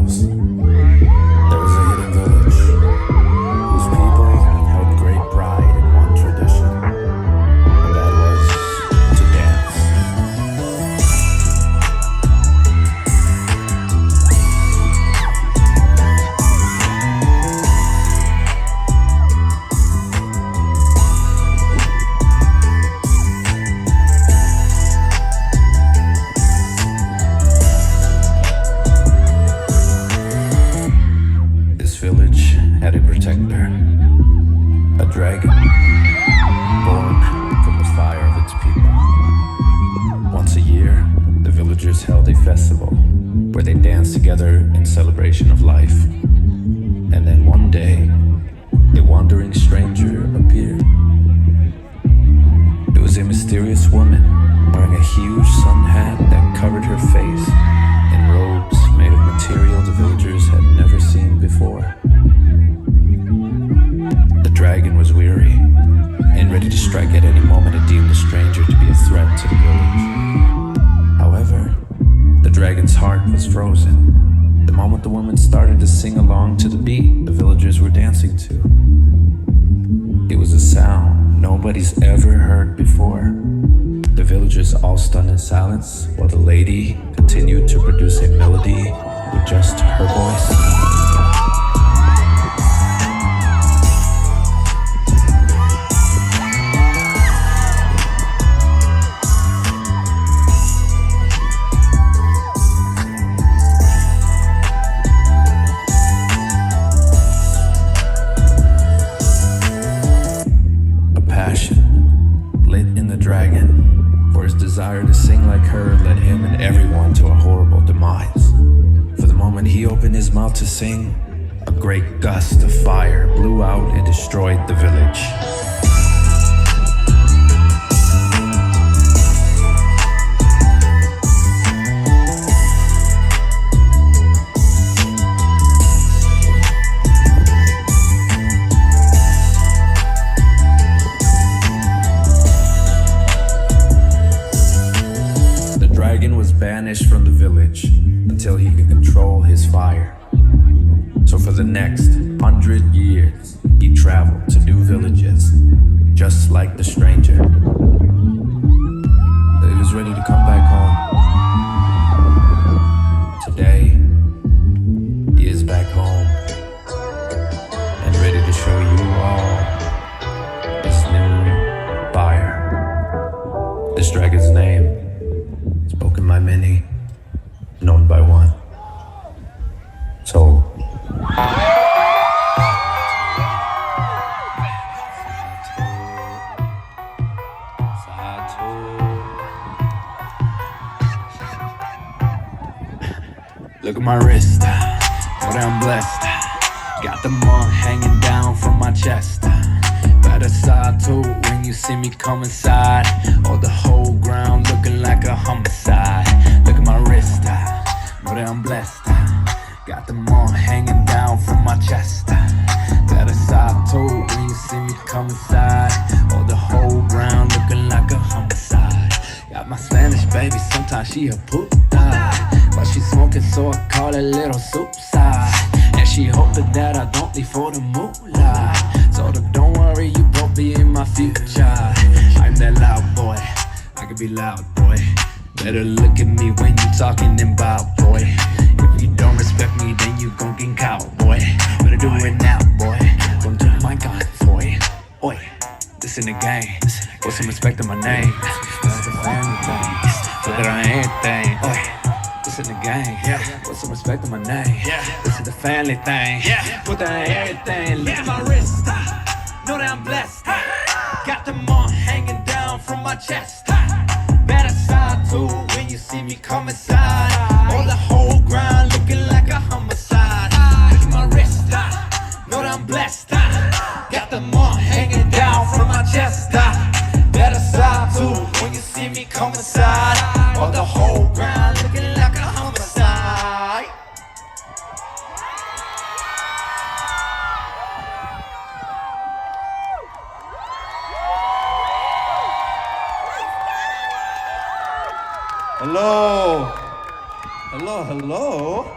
miles, there was a hidden village whose people held great pride in one tradition, and that was to dance. Village had a protector, a dragon, born from the fire of its people. Once a year, the villagers held a festival where they danced together in celebration of life. And then one day, a wandering stranger appeared. It was a mysterious woman wearing a huge sun hat that covered her face in robes made of material the villagers had never seen before. The dragon was weary and ready to strike at any moment and deemed the stranger to be a threat to the village. However, the dragon's heart was frozen the moment the woman started to sing along to the beat the villagers were dancing to. It was a sound nobody's ever heard before. The villagers all stunned in silence while the lady continued to produce a melody with just her voice. Desire to sing like her led him and everyone to a horrible demise. For the moment he opened his mouth to sing, a great gust of fire blew out and destroyed the village. Banished from the village until he could control his fire. So for the next 100 years, he traveled to new villages, just like the stranger. But he was ready to come back home. Today, he is back home and ready to show you all this new fire. This dragon's name, spoken by many, known by one. So look at my wrist, know that I'm blessed. Got the mug hanging down from my chest. Better side too when you see me come inside. Or the whole ground looking like a homicide. Look at my wrist, know that I'm blessed. Got the mug hanging down from my chest. Better side too when you see me come inside. Or the whole ground looking like a homicide. Got my Spanish baby, sometimes she a puta, but she smoking so I call it little soup side. And she hoping that I don't leave for the moolah. So don't worry, you both be in my future. I'm that loud boy, I can be loud boy. Better look at me when you talking about boy. If you don't respect me, then you gon' get caught, boy. Better do it now, boy. Gonna do my gun, boy. Oi, this in the game. Put some respect on my name. This is the family thing. So that I ain't everything. Oi, this in the game. Put some respect on my name. This is the family thing. Put that on everything. Look at my wrist. Know that I'm blessed. Got the mug hanging down from my chest. Better side too when you see me come inside. Or the whole ground looking like a homicide. Look at my wrist. Know that I'm blessed. Got the mug hanging down from my chest. Better side too when you see me come inside. Or the whole ground looking like a homicide. Hello. Hello, hello.